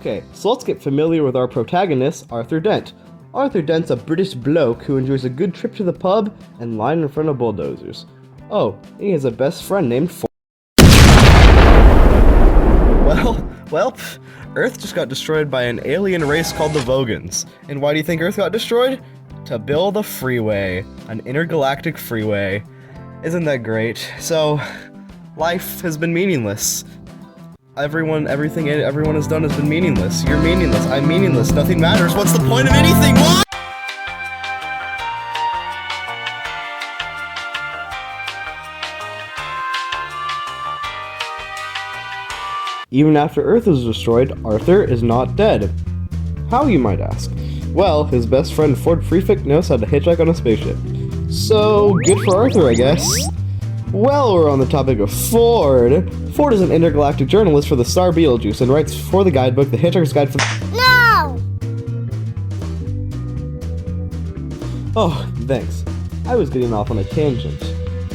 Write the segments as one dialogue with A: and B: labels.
A: Okay, so let's get familiar with our protagonist, Arthur Dent. Arthur Dent's a British bloke who enjoys a good trip to the pub and lying in front of bulldozers. Oh, and he has a best friend named Well, Earth just got destroyed by an alien race called the Vogons. And why do you think Earth got destroyed? To build a freeway, an intergalactic freeway. Isn't that great? So, life has been meaningless. Everything everyone has done has been meaningless. You're meaningless, I'm meaningless, nothing matters. What's the point of anything? What? Even after Earth is destroyed, Arthur is not dead. How, you might ask? Well, his best friend Ford Prefect knows how to hitchhike on a spaceship. So, good for Arthur, I guess. Well, we're on the topic of Ford. Ford is an intergalactic journalist for the star Beetlejuice and writes for the guidebook The Hitchhiker's Guide for
B: No!
A: Oh, thanks. I was getting off on a tangent.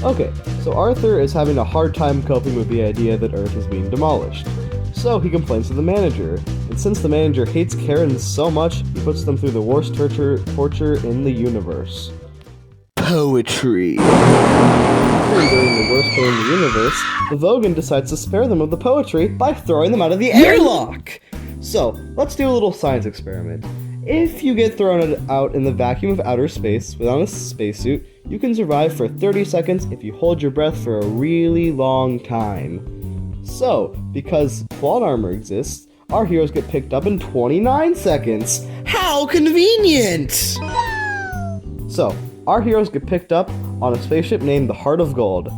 A: Okay, so Arthur is having a hard time coping with the idea that Earth is being demolished. So he complains to the manager, and since the manager hates Karens so much, he puts them through the worst torture in the universe. Poetry. During the worst pain in the universe, the Vogan decides to spare them of the poetry by throwing them out of the airlock! So, let's do a little science experiment. If you get thrown out in the vacuum of outer space without a spacesuit, you can survive for 30 seconds if you hold your breath for a really long time. So, because plot armor exists, our heroes get picked up in 29 seconds! How convenient! So, our heroes get picked up on a spaceship named the Heart of Gold.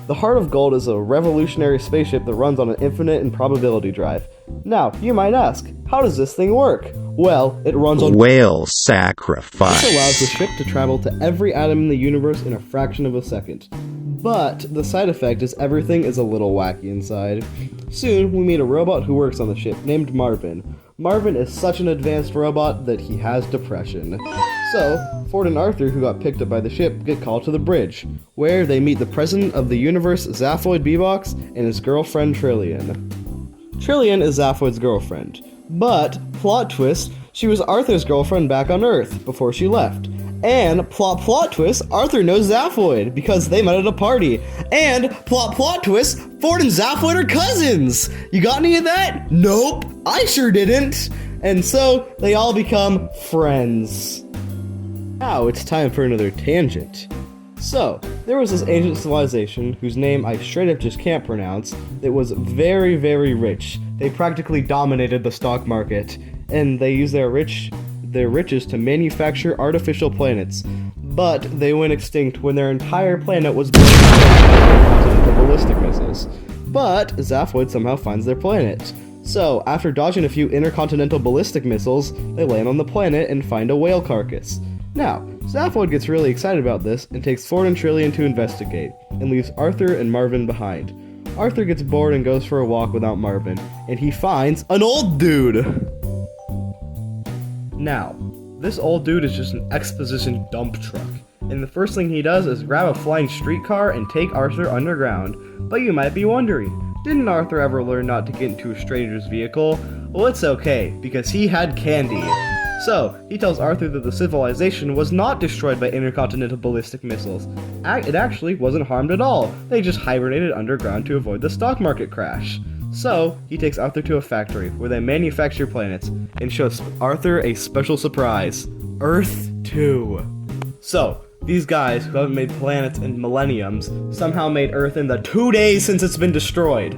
A: The Heart of Gold is a revolutionary spaceship that runs on an infinite improbability drive. Now, you might ask, how does this thing work? Well, it runs on
C: whale sacrifice.
A: This allows the ship to travel to every atom in the universe in a fraction of a second. But the side effect is everything is a little wacky inside. Soon, we meet a robot who works on the ship named Marvin. Marvin is such an advanced robot that he has depression. So, Ford and Arthur, who got picked up by the ship, get called to the bridge, where they meet the president of the universe, Zaphoid Bebox, and his girlfriend Trillian. Trillian is Zaphoid's girlfriend, but, plot twist, she was Arthur's girlfriend back on Earth before she left. And, plot twist, Arthur knows Zaphoid, because they met at a party. And, plot twist, Ford and Zaphoid are cousins! You got any of that? Nope, I sure didn't! And so, they all become friends. Now it's time for another tangent. So, there was this ancient civilization whose name I straight up just can't pronounce that was very, very rich. They practically dominated the stock market, and they used their riches to manufacture artificial planets. But they went extinct when their entire planet was blown up by ballistic missiles. But Zaphoid somehow finds their planet. So, after dodging a few intercontinental ballistic missiles, they land on the planet and find a whale carcass. Now, Zaphoid gets really excited about this and takes Ford and Trillian to investigate, and leaves Arthur and Marvin behind. Arthur gets bored and goes for a walk without Marvin, and he finds an old dude! Now, this old dude is just an exposition dump truck, and the first thing he does is grab a flying streetcar and take Arthur underground. But you might be wondering, didn't Arthur ever learn not to get into a stranger's vehicle? Well, it's okay, because he had candy. So, he tells Arthur that the civilization was not destroyed by intercontinental ballistic missiles. It actually wasn't harmed at all. They just hibernated underground to avoid the stock market crash. So, he takes Arthur to a factory where they manufacture planets and shows Arthur a special surprise. Earth 2. So, these guys who haven't made planets in millenniums somehow made Earth in the 2 days since it's been destroyed.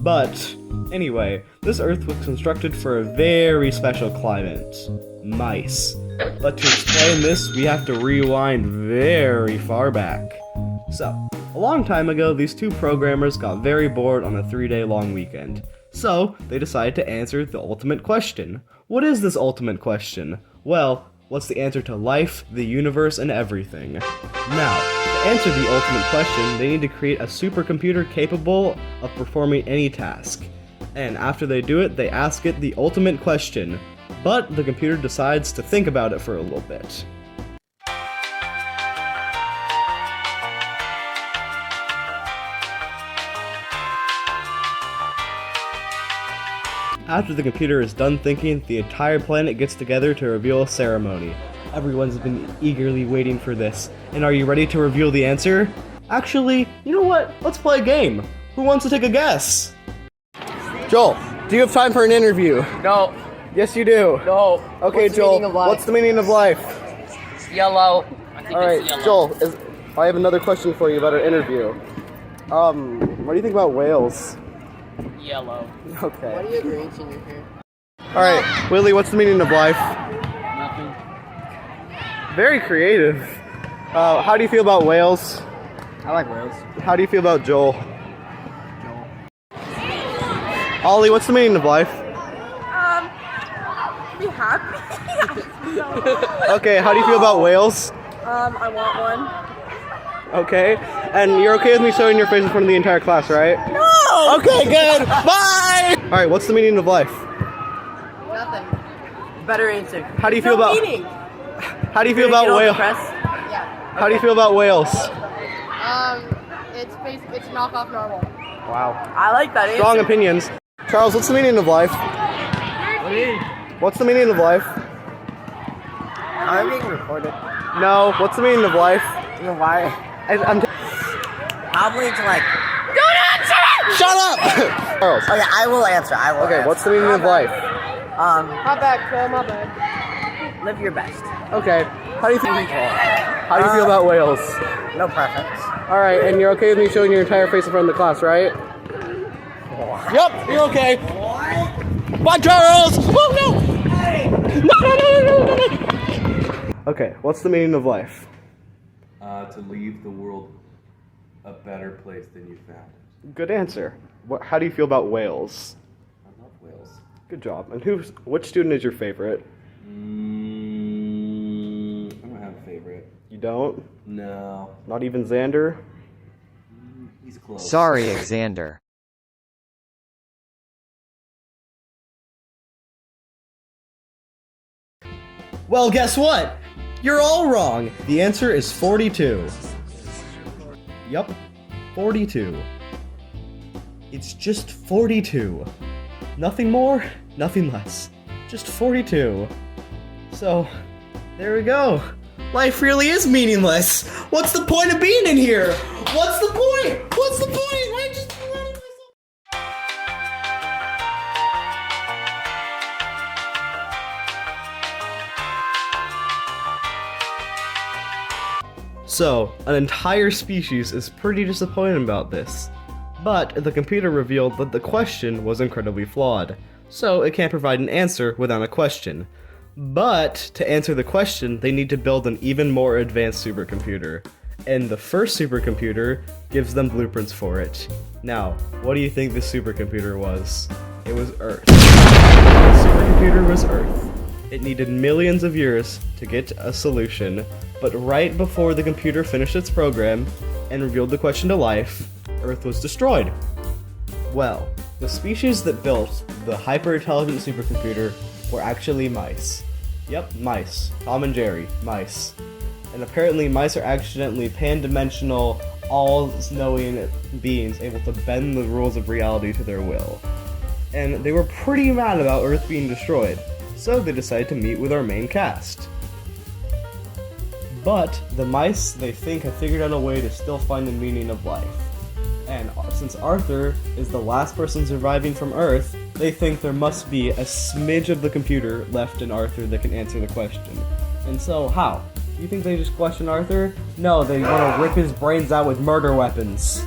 A: But, anyway, this Earth was constructed for a very special climate. Mice. But to explain this, we have to rewind very far back. So, a long time ago, these two programmers got very bored on a 3-day-long weekend. So, they decided to answer the ultimate question. What is this ultimate question? Well, what's the answer to life, the universe, and everything? Now, to answer the ultimate question, they need to create a supercomputer capable of performing any task. And after they do it, they ask it the ultimate question. But the computer decides to think about it for a little bit. After the computer is done thinking, the entire planet gets together to reveal a ceremony. Everyone's been eagerly waiting for this. And are you ready to reveal the answer? Actually, you know what? Let's play a game. Who wants to take a guess? Joel, do you have time for an interview?
B: No.
A: Yes, you do.
B: No.
A: Okay,
B: What's the
A: Joel,
B: meaning of life?
A: what's the meaning of life?
B: Yellow. I think
A: All right,
B: it's yellow.
A: Joel, I have another question for you about our interview. What do you think about whales?
B: Yellow.
A: Okay.
B: Why do you have rings in your hair?
A: All right, Willie, what's the meaning of life?
B: Nothing.
A: Very creative. How do you feel about whales?
B: I like whales.
A: How do you feel about Joel?
B: Joel.
A: Ollie, what's the meaning of life?
D: Be happy.
A: Okay, how do you feel about whales?
D: I want one.
A: Okay, and you're okay with me showing your face in front of the entire class, right?
D: No!
A: Okay, good. Bye! All right, what's the meaning of life?
D: Nothing.
B: Better answer.
A: How do you feel about
D: meaning.
A: How do you feel about whales?
D: Yeah.
A: How do you feel about whales?
D: It's knockoff normal.
A: Wow.
B: I like that answer.
A: Strong opinions. Charles, what's the meaning of life? What's the meaning of life?
B: I'm being recorded.
A: No, what's the meaning of life?
B: You know why?
A: I'm
B: Probably to like.
A: Shut up! Charles.
B: Okay, I will answer.
A: Okay, what's the meaning of life?
D: My bad, Phil, my bad.
B: Live your best.
A: Okay. How do you feel about whales?
B: No preference.
A: All right, and you're okay with me showing your entire face in front of the class, right? Yep, you're okay. Bye, Charles! Oh, no! No. Okay, what's the meaning of life?
E: To leave the world a better place than you found it.
A: Good answer. How do you feel about whales?
E: I love whales.
A: Good job. And which student is your favorite?
E: I don't have a favorite.
A: You don't?
E: No.
A: Not even Xander?
E: He's close.
F: Sorry, Xander.
A: Well, guess what? You're all wrong. The answer is 42. Yup, 42. It's just 42. Nothing more, nothing less. Just 42. So, there we go. Life really is meaningless. What's the point of being in here? What's the point? What's the point? Why just So, an entire species is pretty disappointed about this. But the computer revealed that the question was incredibly flawed, so it can't provide an answer without a question. But to answer the question, they need to build an even more advanced supercomputer. And the first supercomputer gives them blueprints for it. Now, what do you think this supercomputer was? It was Earth. The supercomputer was Earth. It needed millions of years to get a solution, but right before the computer finished its program and revealed the question to life, Earth was destroyed. Well, the species that built the hyper-intelligent supercomputer were actually mice. Yep, mice. Tom and Jerry, mice. And apparently mice are accidentally pan-dimensional, all-knowing beings able to bend the rules of reality to their will. And they were pretty mad about Earth being destroyed, so they decided to meet with our main cast. But the mice, they think, have figured out a way to still find the meaning of life. And since Arthur is the last person surviving from Earth, they think there must be a smidge of the computer left in Arthur that can answer the question. And so, how? You think they just question Arthur? No, they want to rip his brains out with murder weapons.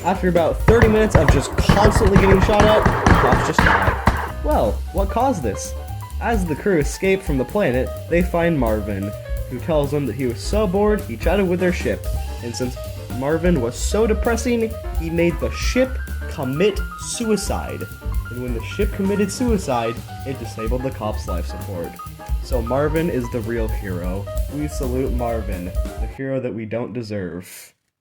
A: After about 30 minutes of just constantly getting shot at, the cops just die. Well, what caused this? As the crew escape from the planet, they find Marvin, who tells them that he was so bored he chatted with their ship, and since Marvin was so depressing, he made the ship commit suicide. And when the ship committed suicide, it disabled the cops' life support. So Marvin is the real hero. We salute Marvin, the hero that we don't deserve.